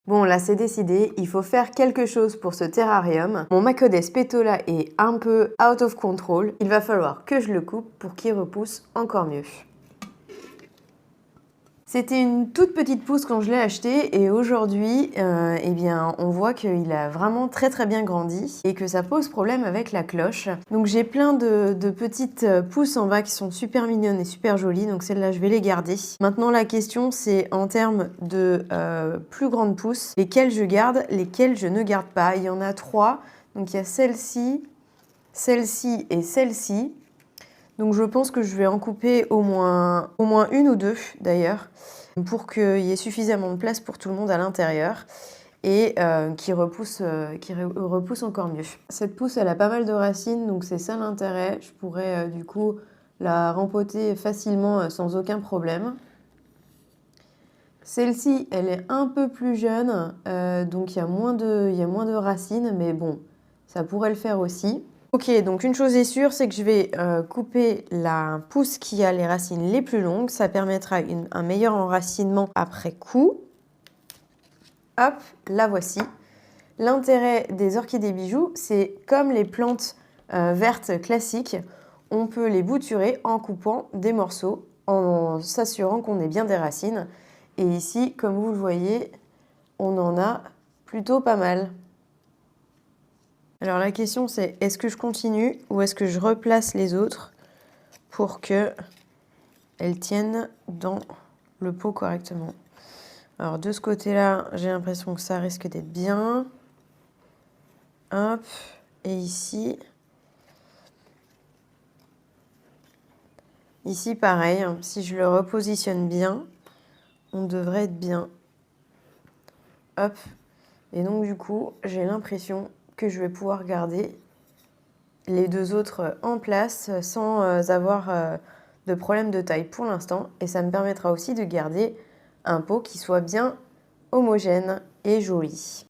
Bon, là c'est décidé, il faut faire quelque chose pour ce terrarium. Mon Macodes Petola est un peu out of control. Il va falloir que je le coupe pour qu'il repousse encore mieux. C'était une toute petite pousse quand je l'ai acheté et aujourd'hui, eh bien, on voit qu'il a vraiment très bien grandi et que ça pose problème avec la cloche. Donc j'ai plein de petites pousses en bas qui sont super mignonnes et super jolies, donc celles-là je vais les garder. Maintenant la question c'est en termes de plus grandes pousses, lesquelles je garde, lesquelles je ne garde pas. Il y en a 3, donc il y a celle-ci, celle-ci et celle-ci. Donc je pense que je vais en couper au moins une ou deux d'ailleurs, pour qu'il y ait suffisamment de place pour tout le monde à l'intérieur et qui repousse encore mieux. Cette pousse, elle a pas mal de racines, donc c'est ça l'intérêt. Je pourrais du coup la rempoter facilement sans aucun problème. Celle-ci, elle est un peu plus jeune, donc il y a moins de racines, mais bon, ça pourrait le faire aussi. Ok, donc une chose est sûre, c'est que je vais couper la pousse qui a les racines les plus longues. Ça permettra un meilleur enracinement après coup. Hop, la voici. L'intérêt des orchidées bijoux, c'est comme les plantes vertes classiques, on peut les bouturer en coupant des morceaux, en s'assurant qu'on ait bien des racines. Et ici, comme vous le voyez, on en a plutôt pas mal. Alors la question c'est, est-ce que je continue ou est-ce que je replace les autres pour qu'elles tiennent dans le pot correctement? Alors de ce côté-là, j'ai l'impression que ça risque d'être bien. Hop, et ici pareil, hein, si je le repositionne bien, on devrait être bien. Hop, et donc du coup, j'ai l'impression que je vais pouvoir garder les deux autres en place sans avoir de problème de taille pour l'instant. Et ça me permettra aussi de garder un pot qui soit bien homogène et joli.